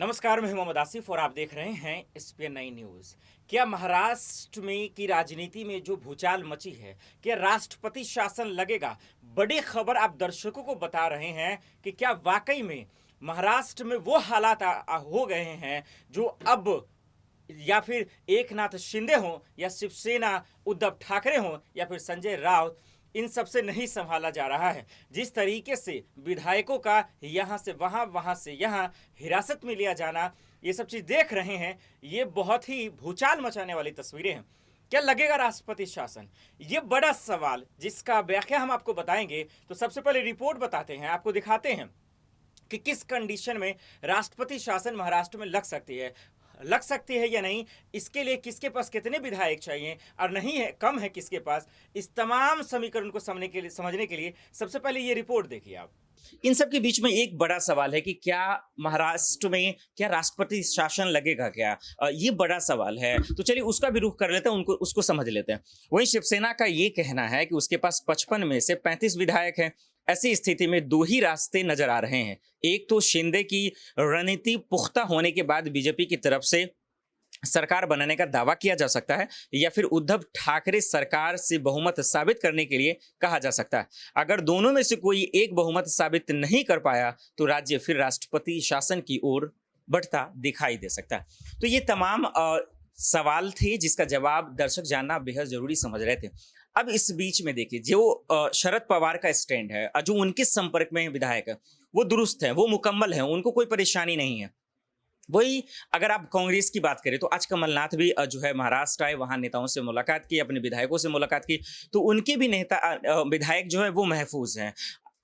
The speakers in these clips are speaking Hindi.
नमस्कार, मैं मोहम्मद आसिफ और आप देख रहे हैं SPN 9 न्यूज। क्या महाराष्ट्र में की राजनीति में जो भूचाल मची है, क्या राष्ट्रपति शासन लगेगा? बड़ी खबर आप दर्शकों को बता रहे हैं कि क्या वाकई में महाराष्ट्र में वो हालात हो गए हैं जो अब या फिर एकनाथ शिंदे हो या शिवसेना उद्धव ठाकरे हो या फिर संजय राउत, इन सब से नहीं संभाला जा रहा है। जिस तरीके से विधायकों का यहाँ से वहाँ, वहाँ से यहाँ हिरासत में लिया जाना, ये सब चीज़ देख रहे हैं, ये बहुत ही भूचाल मचाने वाली तस्वीरें हैं। क्या लगेगा राष्ट्रपति शासन? ये बड़ा सवाल जिसका व्याख्या हम आपको बताएंगे। तो सबसे पहले रिपोर्ट बताते हैं, आपको दिखाते हैं कि किस कंडीशन में राष्ट्रपति शासन महाराष्ट्र में लग सकती है या नहीं, इसके लिए किसके पास कितने विधायक चाहिए और नहीं है कम है किसके पास, इस तमाम समीकरण को समझने के लिए सबसे पहले ये रिपोर्ट देखिए आप। इन सब के बीच में एक बड़ा सवाल है कि क्या महाराष्ट्र में क्या राष्ट्रपति शासन लगेगा क्या? ये बड़ा सवाल है। तो चलिए उसका भी रुख कर लेते हैं, उसको समझ लेते हैं। वहीं शिवसेना का ये कहना है कि उसके पास 55 में से 35 विधायक हैं। ऐसी स्थिति में दो ही रास्ते नजर आ रहे हैं। एक तो शिंदे की रणनीति पुख्ता होने के बाद बीजेपी की तरफ से सरकार बनाने का दावा किया जा सकता है, या फिर उद्धव ठाकरे सरकार से बहुमत साबित करने के लिए कहा जा सकता है। अगर दोनों में से कोई एक बहुमत साबित नहीं कर पाया तो राज्य फिर राष्ट्रपति शासन की ओर बढ़ता दिखाई दे सकता है। तो ये तमाम सवाल थे जिसका जवाब दर्शक जानना बेहद जरूरी समझ रहे थे। अब इस बीच में देखिए, जो शरद पवार का स्टैंड है, जो उनके संपर्क में विधायक है, वो दुरुस्त है, वो मुकम्मल है, उनको कोई परेशानी नहीं है। वही अगर आप कांग्रेस की बात करें तो आज कमलनाथ भी जो है महाराष्ट्र आए, वहां नेताओं से मुलाकात की, अपने विधायकों से मुलाकात की, तो उनके भी विधायक जो है वो महफूज हैं।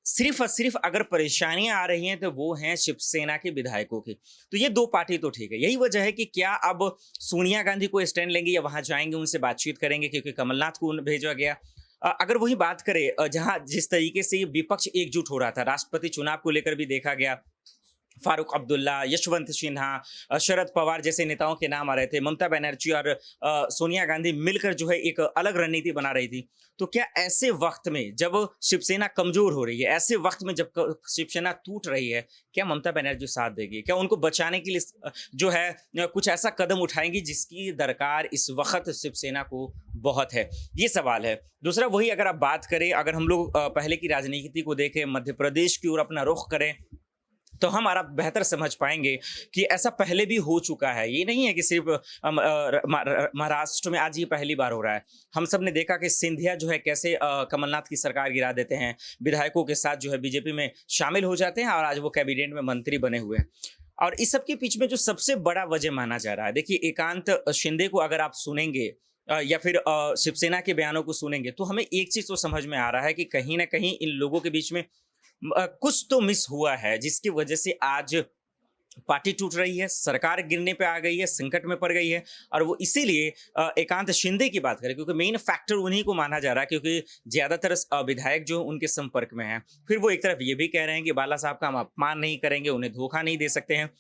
सिर्फ और सिर्फ अगर परेशानियां आ रही हैं तो वो हैं शिवसेना के विधायकों की। तो ये दो पार्टी तो ठीक है। यही वजह है कि क्या अब सोनिया गांधी को स्टैंड लेंगे या वहां जाएंगे, उनसे बातचीत करेंगे, क्योंकि कमलनाथ को भेजा गया। अगर वही बात करें जहां जिस तरीके से विपक्ष एकजुट हो रहा था, राष्ट्रपति चुनाव को लेकर भी देखा गया, फारूक अब्दुल्ला, यशवंत सिन्हा, शरद पवार जैसे नेताओं के नाम आ रहे थे, ममता बनर्जी और सोनिया गांधी मिलकर जो है एक अलग रणनीति बना रही थी। तो क्या ऐसे वक्त में जब शिवसेना कमजोर हो रही है, ऐसे वक्त में जब शिवसेना टूट रही है, क्या ममता बनर्जी साथ देगी? क्या उनको बचाने के लिए जो है कुछ ऐसा कदम उठाएंगी जिसकी दरकार इस वक्त शिवसेना को बहुत है? ये सवाल है। दूसरा वही अगर आप बात करें, अगर हम लोग पहले की राजनीति को देखें, मध्य प्रदेश की ओर अपना रुख करें, तो हमारा बेहतर समझ पाएंगे कि ऐसा पहले भी हो चुका है। ये नहीं है कि सिर्फ महाराष्ट्र में आज ये पहली बार हो रहा है। हम सब ने देखा कि सिंधिया जो है कैसे कमलनाथ की सरकार गिरा देते हैं, विधायकों के साथ जो है बीजेपी में शामिल हो जाते हैं और आज वो कैबिनेट में मंत्री बने हुए हैं। और इस सब के बीच में जो सबसे बड़ा वजह माना जा रहा है, देखिए, एकांत शिंदे को अगर आप सुनेंगे या फिर शिवसेना के बयानों को सुनेंगे तो हमें एक चीज तो समझ में आ रहा है कि कहीं ना कहीं इन लोगों के बीच में कुछ तो मिस हुआ है, जिसकी वजह से आज पार्टी टूट रही है, सरकार गिरने पे आ गई है, संकट में पड़ गई है। और वो इसीलिए एकांत शिंदे की बात करें, क्योंकि मेन फैक्टर उन्हीं को माना जा रहा है, क्योंकि ज्यादातर विधायक जो उनके संपर्क में हैं। फिर वो एक तरफ ये भी कह रहे हैं कि बाला साहब का हम अपमान नहीं करेंगे, उन्हें धोखा नहीं दे सकते हैं।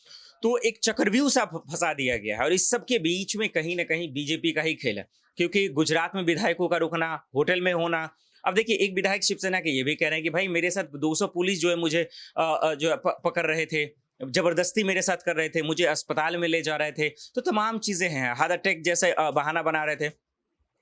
तो एक चक्रव्यूह सा फंसा दिया गया है और इस सब के बीच में कहीं ना कहीं बीजेपी का ही खेल है, क्योंकि गुजरात में विधायकों का रुकना, होटल में होना। अब देखिए, एक विधायक शिवसेना के ये भी कह रहे हैं कि भाई मेरे साथ 200 पुलिस जो है मुझे जो पकड़ रहे थे, जबरदस्ती मेरे साथ कर रहे थे, मुझे अस्पताल में ले जा रहे थे, तो तमाम चीजें हैं, हार्ट अटैक जैसे बहाना बना रहे थे।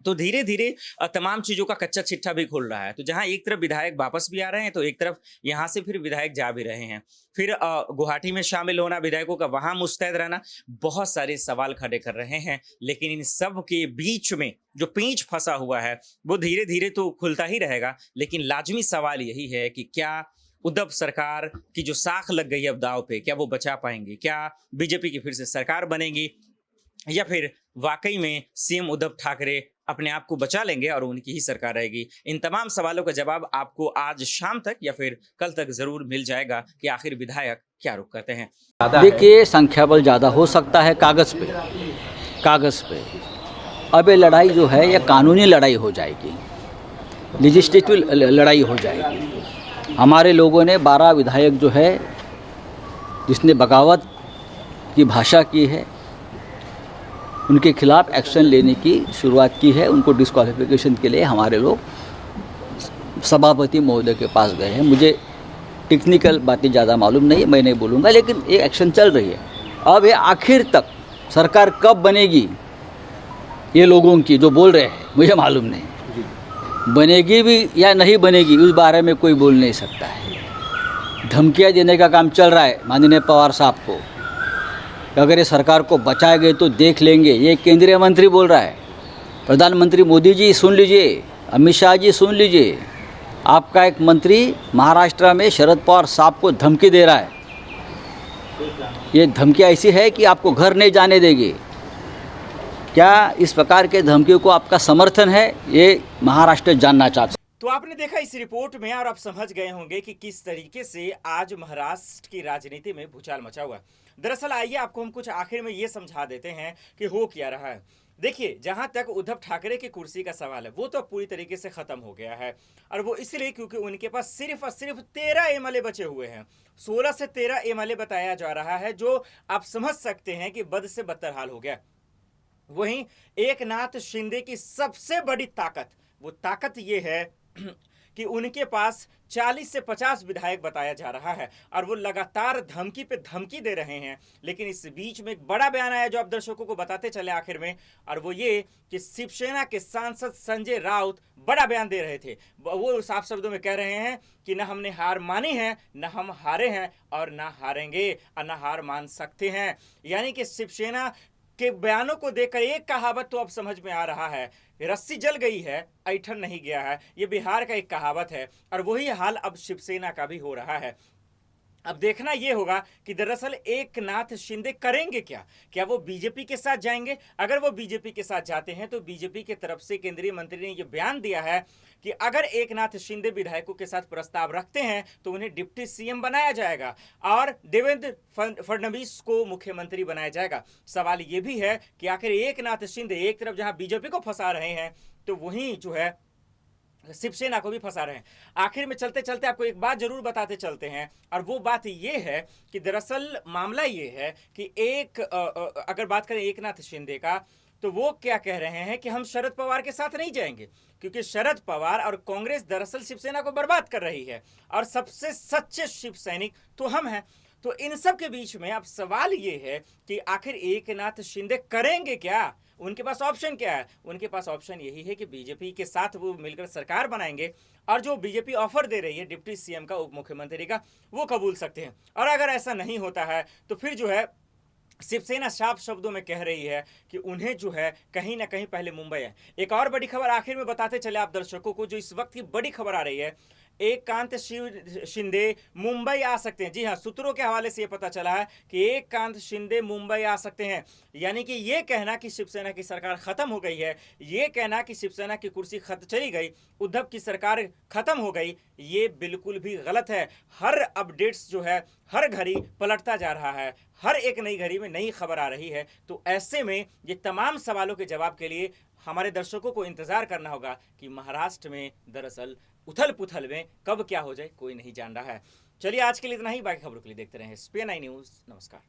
तो धीरे धीरे तमाम चीजों का कच्चा चिट्ठा भी खुल रहा है। तो जहां एक तरफ विधायक वापस भी आ रहे हैं, तो एक तरफ यहां से फिर विधायक जा भी रहे हैं। फिर गुवाहाटी में शामिल होना विधायकों का, वहां मुस्तैद रहना, बहुत सारे सवाल खड़े कर रहे हैं। लेकिन इन सब के बीच में जो पेंच फंसा हुआ है वो धीरे धीरे तो खुलता ही रहेगा। लेकिन लाजमी सवाल यही है कि क्या उद्धव सरकार की जो साख लग गई है अब दांव पे, क्या वो बचा पाएंगे? क्या बीजेपी की फिर से सरकार बनेगी, या फिर वाकई में सीएम उद्धव ठाकरे अपने आप को बचा लेंगे और उनकी ही सरकार रहेगी? इन तमाम सवालों का जवाब आपको आज शाम तक या फिर कल तक जरूर मिल जाएगा कि आखिर विधायक क्या रुख करते हैं। देखिए, संख्या बल ज़्यादा हो सकता है कागज़ पे। अब ये लड़ाई जो है ये कानूनी लड़ाई हो जाएगी, लेजिस्लेटिव लड़ाई हो जाएगी। हमारे लोगों ने 12 विधायक जो है जिसने बगावत की भाषा की है, उनके खिलाफ एक्शन लेने की शुरुआत की है। उनको डिस्क्वालिफिकेशन के लिए हमारे लोग सभापति महोदय के पास गए हैं। मुझे टेक्निकल बातें ज़्यादा मालूम नहीं है, मैं नहीं बोलूँगा, लेकिन ये एक्शन चल रही है। अब ये आखिर तक सरकार कब बनेगी, ये लोगों की जो बोल रहे हैं मुझे मालूम नहीं, बनेगी भी या नहीं बनेगी उस बारे में कोई बोल नहीं सकता है। धमकियाँ देने का काम चल रहा है माननीय पवार साहब को, अगर ये सरकार को बचाएंगे तो देख लेंगे, ये केंद्रीय मंत्री बोल रहा है। प्रधानमंत्री मोदी जी सुन लीजिए, अमित शाह जी सुन लीजिए, आपका एक मंत्री महाराष्ट्र में शरद पवार साहब को धमकी दे रहा है। ये धमकी ऐसी है कि आपको घर नहीं जाने देगी। क्या इस प्रकार के धमकियों को आपका समर्थन है, ये महाराष्ट्र जानना चाहता है। तो आपने देखा इस रिपोर्ट में और आप समझ गए होंगे कि किस तरीके से आज महाराष्ट्र की राजनीति में भूचाल मचा हुआ है। दरअसल आइए आपको हम कुछ आखिर में ये समझा देते हैं कि हो क्या रहा है। देखिए, जहां तक उद्धव ठाकरे की कुर्सी का सवाल है वो तो पूरी तरीके से खत्म हो गया है, और वो इसलिए क्योंकि उनके पास सिर्फ और सिर्फ 13 एमएलए बचे हुए हैं। 16 से 13 एमएलए बताया जा रहा है, जो आप समझ सकते हैं कि बद से बदतर हाल हो गया। वहीं एकनाथ शिंदे की सबसे बड़ी ताकत, वो ताकत ये है कि उनके पास 40 से 50 विधायक बताया जा रहा है, और वो लगातार धमकी पे धमकी दे रहे हैं। लेकिन इस बीच में एक बड़ा बयान आया जो आप दर्शकों को बताते चले आखिर में, और वो ये कि शिवसेना के सांसद संजय राउत बड़ा बयान दे रहे थे। वो साफ शब्दों में कह रहे हैं कि न हमने हार मानी है, न हम हारे हैं, और न हारेंगे, और न हार मान सकते हैं। यानी कि शिवसेना के बयानों को देखकर एक कहावत तो अब समझ में आ रहा है, रस्सी जल गई है, ऐठन नहीं गया है। ये बिहार का एक कहावत है, और वही हाल अब शिवसेना का भी हो रहा है। अब देखना यह होगा कि दरअसल एकनाथ शिंदे करेंगे क्या। क्या वो बीजेपी के साथ जाएंगे? अगर वो बीजेपी के साथ जाते हैं तो बीजेपी की तरफ से केंद्रीय मंत्री ने यह बयान दिया है कि अगर एकनाथ शिंदे विधायकों के साथ प्रस्ताव रखते हैं तो उन्हें डिप्टी सीएम बनाया जाएगा और देवेंद्र फडणवीस को मुख्यमंत्री बनाया जाएगा। सवाल यह भी है कि आखिर एकनाथ शिंदे एक तरफ जहां बीजेपी को फंसा रहे हैं तो वहीं जो है शिवसेना को भी फंसा रहे हैं। आखिर में चलते चलते आपको एक बात जरूर बताते चलते हैं, और वो बात ये है कि दरअसल मामला ये है कि अगर बात करें एकनाथ शिंदे का, तो वो क्या कह रहे हैं कि हम शरद पवार के साथ नहीं जाएंगे, क्योंकि शरद पवार और कांग्रेस दरअसल शिवसेना को बर्बाद कर रही है, और सबसे सच्चे शिव सैनिक तो हम हैं। तो इन सब के बीच में अब सवाल ये है कि आखिर एकनाथ शिंदे करेंगे क्या? उनके पास ऑप्शन क्या है? उनके पास ऑप्शन यही है कि बीजेपी के साथ वो मिलकर सरकार बनाएंगे, और जो बीजेपी ऑफर दे रही है डिप्टी सीएम का, उप मुख्यमंत्री का, वो कबूल सकते हैं। और अगर ऐसा नहीं होता है तो फिर जो है शिवसेना साफ शब्दों में कह रही है कि उन्हें जो है कहीं ना कहीं पहले मुंबई है। एक और बड़ी खबर आखिर में बताते चले आप दर्शकों को, जो इस वक्त की बड़ी खबर आ रही है, एकनाथ शिंदे मुंबई आ सकते हैं। जी हाँ, सूत्रों के हवाले से यह पता चला है कि एकनाथ शिंदे मुंबई आ सकते हैं। यानी कि यह कहना कि शिवसेना की सरकार खत्म हो गई है, यह कहना कि शिवसेना की कुर्सी चली गई, उद्धव की सरकार खत्म हो गई, ये बिल्कुल भी गलत है। हर अपडेट्स जो है हर घड़ी पलटता जा रहा है, हर एक नई घड़ी में नई खबर आ रही है। तो ऐसे में ये तमाम सवालों के जवाब के लिए हमारे दर्शकों को इंतजार करना होगा कि महाराष्ट्र में दरअसल उथल पुथल में कब क्या हो जाए कोई नहीं जान रहा है। चलिए आज के लिए इतना ही, बाकी खबरों के लिए देखते रहें SPN9 न्यूज़। नमस्कार।